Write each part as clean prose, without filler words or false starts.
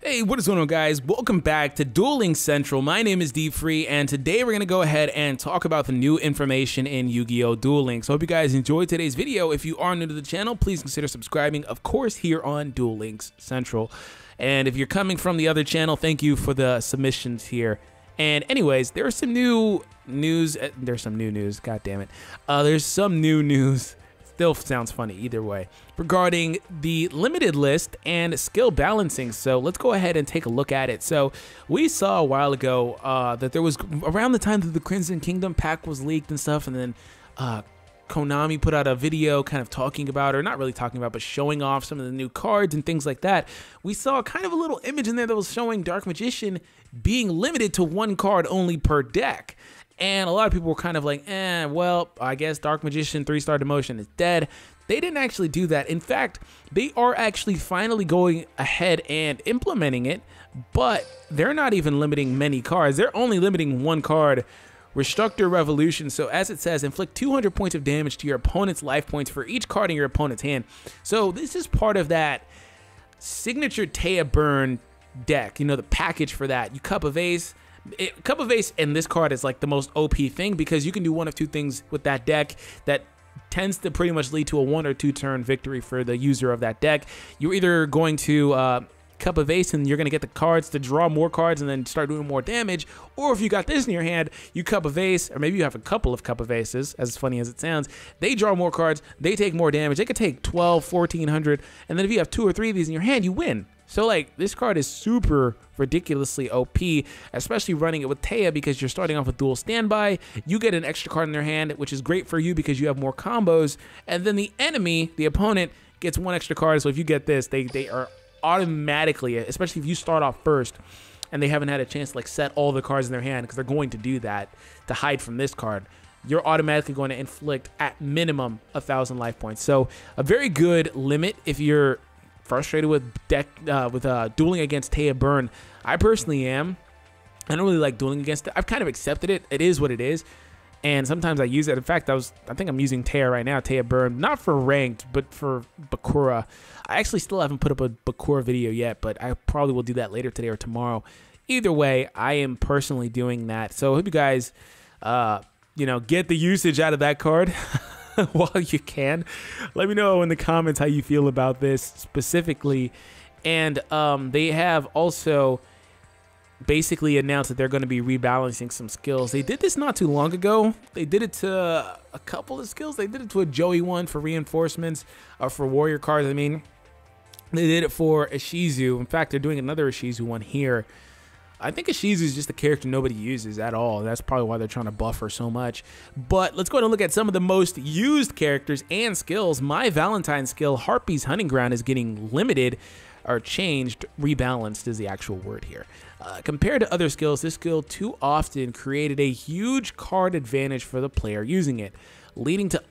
Hey, what is going on, guys? Welcome back to Duel Links Central. My name is D-Free, and today we're going to go ahead and talk about the new information in Yu-Gi-Oh! Duel Links. I hope you guys enjoyed today's video. If you are new to the channel, please consider subscribing, of course, here on Duel Links Central. And if you're coming from the other channel, thank you for the submissions here. And anyways, there's some new news. There's some new news. God damn it. There's some new news. Still sounds funny either way, regarding the limited list and skill balancing. So let's go ahead and take a look at it. So we saw a while ago that there was, around the time that the Crimson Kingdom pack was leaked and stuff, and then Konami put out a video kind of talking about, or not really talking about, but showing off some of the new cards and things like that. We saw kind of a little image in there that was showing Dark Magician being limited to one card only per deck. And a lot of people were kind of like, well, I guess Dark Magician 3-star Demotion is dead. They didn't actually do that. In fact, they are actually finally going ahead and implementing it, but they're not even limiting many cards. They're only limiting one card, Restructor Revolution. So as it says, inflict 200 points of damage to your opponent's life points for each card in your opponent's hand. So this is part of that signature Taya Burn deck, you know, the package for that. You Cup of Ace. Cup of Ace and this card is like the most OP thing, because you can do one of two things with that deck that tends to pretty much lead to a 1 or 2 turn victory for the user of that deck. You're either going to Cup of Ace and you're going to get the cards to draw more cards and then start doing more damage, or if you got this in your hand, you Cup of Ace, or maybe you have a couple of Cup of Aces, as funny as it sounds. They draw more cards, they take more damage, they could take 12, 1400, and then if you have 2 or 3 of these in your hand, you win. So, like, this card is super ridiculously OP, especially running it with Taya, because you're starting off with dual standby. You get an extra card in their hand, which is great for you because you have more combos. And then the enemy, the opponent, gets 1 extra card. So if you get this, they are automatically, especially if you start off first and they haven't had a chance to, like, set all the cards in their hand, because they're going to do that to hide from this card, you're automatically going to inflict at minimum 1,000 life points. So a very good limit if you're frustrated with dueling against Taya Burn. I personally am. I don't really like dueling against it. I've kind of accepted it. It is what it is, and sometimes I use it. In fact, I think I'm using Taya right now, Taya Burn, not for ranked, but for Bakura. I actually still haven't put up a Bakura video yet, but I probably will do that later today or tomorrow. Either way, I am personally doing that. So I hope you guys, you know, get the usage out of that card. While you can. Let me know in the comments how you feel about this specifically. And they have also basically announced that they're going to be rebalancing some skills. They did this not too long ago. They did it to a couple of skills. They did it to a Joey one for reinforcements, for warrior cards. I mean, they did it for Ishizu. In fact, they're doing another Ishizu one here. I think Ishizu is just a character nobody uses at all. That's probably why they're trying to buff her so much. But let's go ahead and look at some of the most used characters and skills. My Valentine skill, Harpy's Hunting Ground, is getting limited, or changed, rebalanced is the actual word here. Compared to other skills, this skill too often created a huge card advantage for the player using it, leading to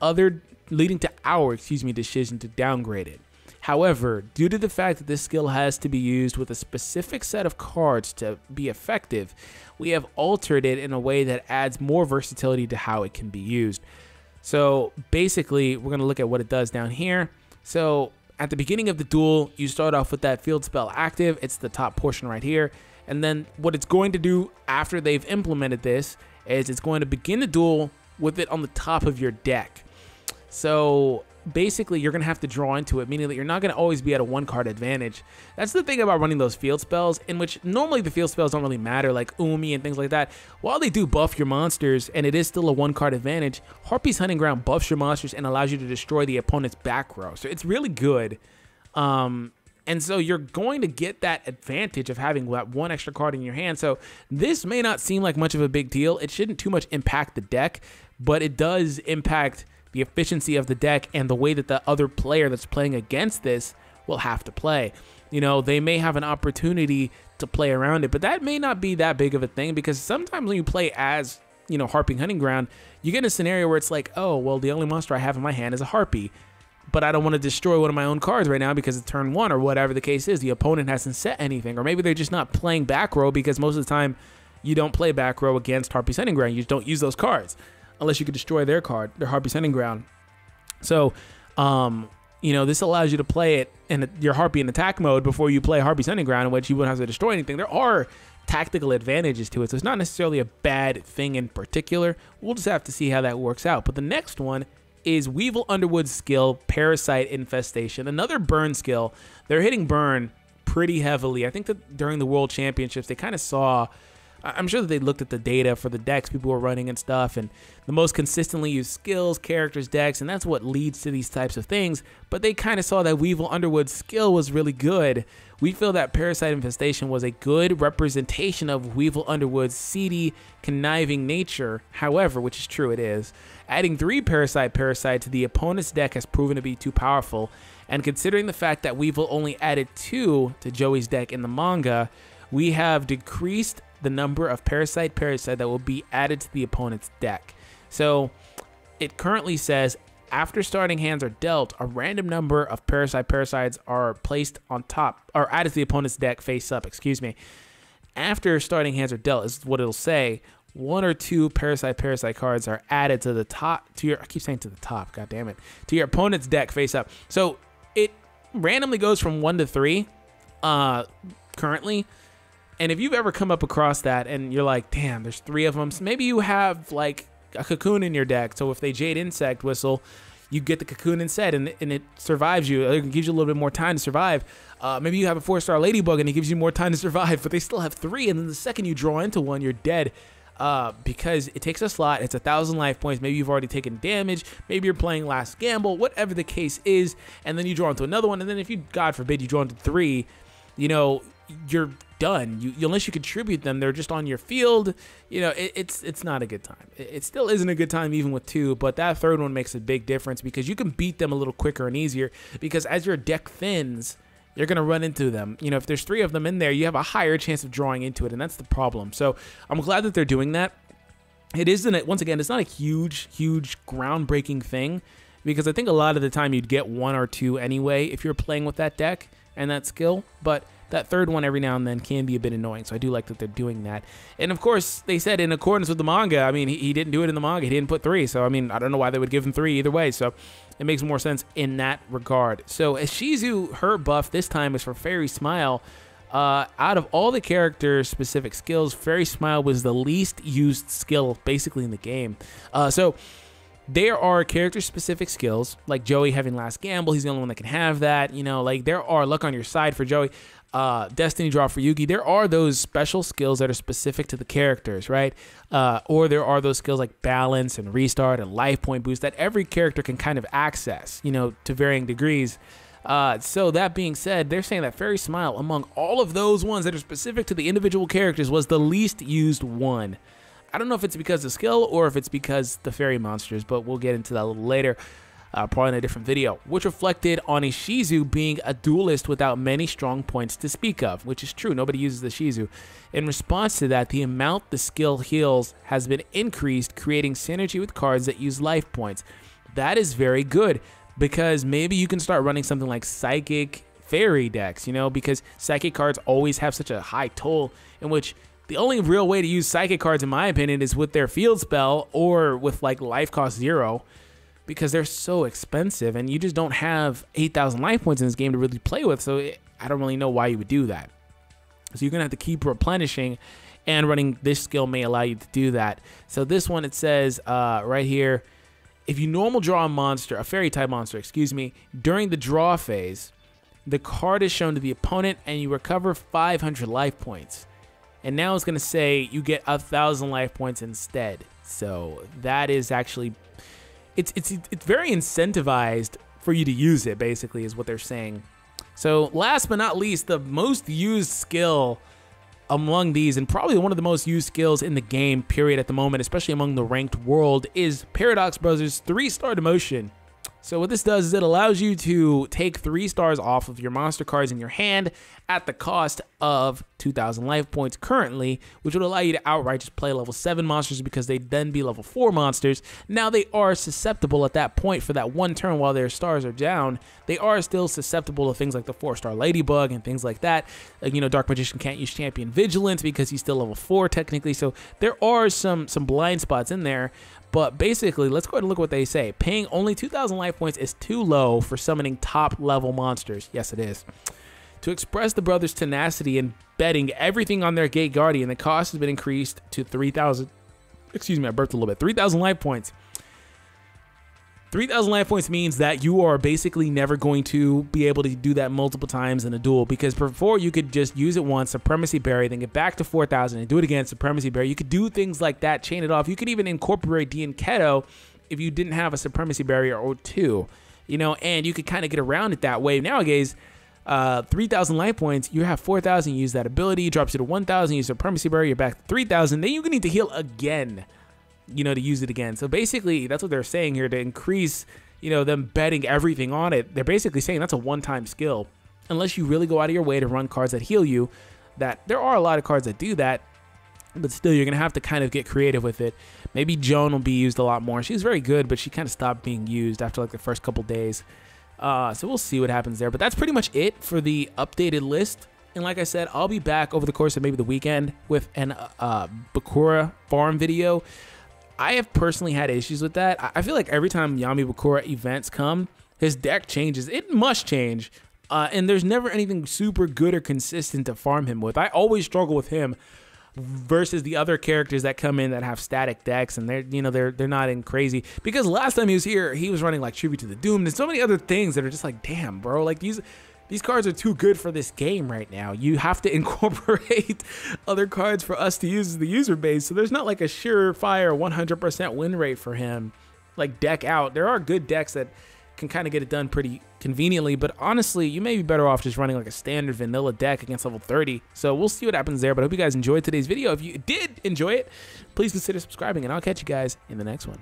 our decision to downgrade it. However, due to the fact that this skill has to be used with a specific set of cards to be effective, we have altered it in a way that adds more versatility to how it can be used. So basically, we're going to look at what it does down here. So at the beginning of the duel, you start off with that field spell active. It's the top portion right here. And then what it's going to do after they've implemented this is it's going to begin the duel with it on the top of your deck. So basically, you're going to have to draw into it, meaning that you're not going to always be at a 1-card advantage. That's the thing about running those field spells, in which normally the field spells don't really matter, like Umi and things like that. While they do buff your monsters, and it is still a 1-card advantage, Harpy's Hunting Ground buffs your monsters and allows you to destroy the opponent's back row. So it's really good. And so you're going to get that advantage of having that 1 extra card in your hand. So this may not seem like much of a big deal. It shouldn't too much impact the deck, but it does impact the efficiency of the deck and the way that the other player that's playing against this will have to play. You know, they may have an opportunity to play around it, but that may not be that big of a thing, because sometimes when you play as, you know, Harpy Hunting Ground, you get in a scenario where it's like, oh, well, the only monster I have in my hand is a Harpy, but I don't want to destroy one of my own cards right now because it's turn 1, or whatever the case is. The opponent hasn't set anything, or maybe they're just not playing back row, because most of the time you don't play back row against Harpy's Hunting Ground. You just don't use those cards unless you could destroy their card, their Harpy's Hunting Ground. So you know, this allows you to play it in your Harpy in attack mode before you play Harpy's Hunting Ground, in which you wouldn't have to destroy anything. There are tactical advantages to it, so it's not necessarily a bad thing in particular. We'll just have to see how that works out. But the next one is Weevil Underwood's skill, Parasite Infestation. Another burn skill. They're hitting burn pretty heavily. I think that during the World Championships, they kind of saw... I'm sure that they looked at the data for the decks people were running and stuff, and the most consistently used skills, characters, decks, and that's what leads to these types of things. But they kind of saw that Weevil Underwood's skill was really good. We feel that Parasite Infestation was a good representation of Weevil Underwood's seedy, conniving nature. However, which is true, it is. Adding 3 Parasite to the opponent's deck has proven to be too powerful, and considering the fact that Weevil only added 2 to Joey's deck in the manga, we have decreased the number of Parasite that will be added to the opponent's deck. So it currently says after starting hands are dealt, a random number of Parasites are placed on top, or added to the opponent's deck face up, excuse me. After starting hands are dealt is what it'll say. 1 or 2 Parasite cards are added to the top, I keep saying to the top, god damn it, to your opponent's deck face up. So it randomly goes from 1 to 3 currently. And if you've ever come up across that and you're like, damn, there's 3 of them, so maybe you have like a Cocoon in your deck. So if they Jade Insect Whistle, you get the Cocoon instead, and it survives you. It gives you a little bit more time to survive. Maybe you have a 4-star Ladybug and it gives you more time to survive, but they still have 3. And then the second you draw into one, you're dead. Because it takes a slot, it's 1,000 life points, maybe you've already taken damage, maybe you're playing Last Gamble, whatever the case is, and then you draw into another one, and then if you, God forbid, you draw into 3, you know, you're done. Unless you contribute them, they're just on your field. You know, it's not a good time. It still isn't a good time even with 2, but that third one makes a big difference because you can beat them a little quicker and easier, because as your deck thins, you're going to run into them. You know, if there's 3 of them in there, you have a higher chance of drawing into it, and that's the problem. So I'm glad that they're doing that. It isn't, once again, it's not a huge groundbreaking thing, because I think a lot of the time you'd get 1 or 2 anyway if you're playing with that deck and that skill, but that third one every now and then can be a bit annoying, so I do like that they're doing that. And of course, they said in accordance with the manga. I mean, he didn't do it in the manga. He didn't put 3, so I mean, I don't know why they would give him 3 either way, so it makes more sense in that regard. So as Shizu, her buff this time is for Fairy Smile. Out of all the character specific skills, Fairy Smile was the least used skill basically in the game. So there are character-specific skills, like Joey having Last Gamble. He's the only one that can have that. You know, like there are Luck on Your Side for Joey, Destiny Draw for Yugi. There are those special skills that are specific to the characters, right? Or there are those skills like Balance and Restart and Life Point Boost that every character can kind of access, you know, to varying degrees. So that being said, they're saying that Fairy Smile, among all of those ones that are specific to the individual characters, was the least used one. I don't know if it's because of skill or if it's because the fairy monsters, but we'll get into that a little later, probably in a different video, which reflected on a Shizu being a duelist without many strong points to speak of, which is true. Nobody uses the Shizu. In response to that, the amount the skill heals has been increased, creating synergy with cards that use life points. That is very good, because maybe you can start running something like Psychic Fairy decks, you know, because Psychic cards always have such a high toll, in which the only real way to use Psychic cards, in my opinion, is with their field spell or with like life cost 0, because they're so expensive and you just don't have 8,000 life points in this game to really play with. So I don't really know why you would do that. So you're going to have to keep replenishing, and running this skill may allow you to do that. So this one, it says right here, if you normal draw a monster, a fairy type monster, excuse me, during the draw phase, the card is shown to the opponent and you recover 500 life points. And now it's going to say you get 1,000 life points instead. So that is actually, it's very incentivized for you to use it, basically, is what they're saying. So last but not least, the most used skill among these, and probably one of the most used skills in the game, period, at the moment, especially among the ranked world, is Paradox Brothers' 3-star Demotion. So what this does is it allows you to take 3 stars off of your monster cards in your hand at the cost of 2,000 life points currently, which would allow you to outright just play level 7 monsters because they'd then be level 4 monsters. Now they are susceptible at that point for that one turn while their stars are down. They are still susceptible to things like the 4-star Ladybug and things like that. Like, you know, Dark Magician can't use Champion Vigilance because he's still level 4 technically. So there are some blind spots in there. But basically, let's go ahead and look what they say. Paying only 2,000 life points is too low for summoning top level monsters. Yes, it is. To express the brothers' tenacity in betting everything on their Gate Guardian, the cost has been increased to 3,000. Excuse me, I burped a little bit. 3,000 life points. 3,000 life points means that you are basically never going to be able to do that multiple times in a duel, because before you could just use it once, Supremacy Berry, then get back to 4,000 and do it again, Supremacy Berry. You could do things like that, chain it off. You could even incorporate Dienketo if you didn't have a Supremacy Berry or 2, you know, and you could kind of get around it that way. Nowadays, 3,000 life points, you have 4,000, you use that ability, drops you to 1,000, you use Supremacy Berry, you're back to 3,000, then you need to heal again, you know, to use it again. So basically, that's what they're saying here, to increase, you know, them betting everything on it. They're basically saying that's a one-time skill. Unless you really go out of your way to run cards that heal you, that there are a lot of cards that do that, but still, you're going to have to kind of get creative with it. Maybe Joan will be used a lot more. She's very good, but she kind of stopped being used after like the first couple days. So we'll see what happens there. But that's pretty much it for the updated list. And like I said, I'll be back over the course of maybe the weekend with an Bakura farm video. I have personally had issues with that. I feel like every time Yami Bakura events come, his deck changes. It must change. And there's never anything super good or consistent to farm him with. I always struggle with him versus the other characters that come in that have static decks, and they're not in crazy, because last time he was here he was running like Tribute to the Doomed and so many other things that are just like, damn bro, like these cards are too good for this game right now. You have to incorporate other cards for us to use as the user base, so there's not like a surefire 100% win rate for him. Like, deck out, there are good decks that can kind of get it done pretty conveniently, but honestly, you may be better off just running like a standard vanilla deck against level 30. So we'll see what happens there, but I hope you guys enjoyed today's video. If you did enjoy it, please consider subscribing, and I'll catch you guys in the next one.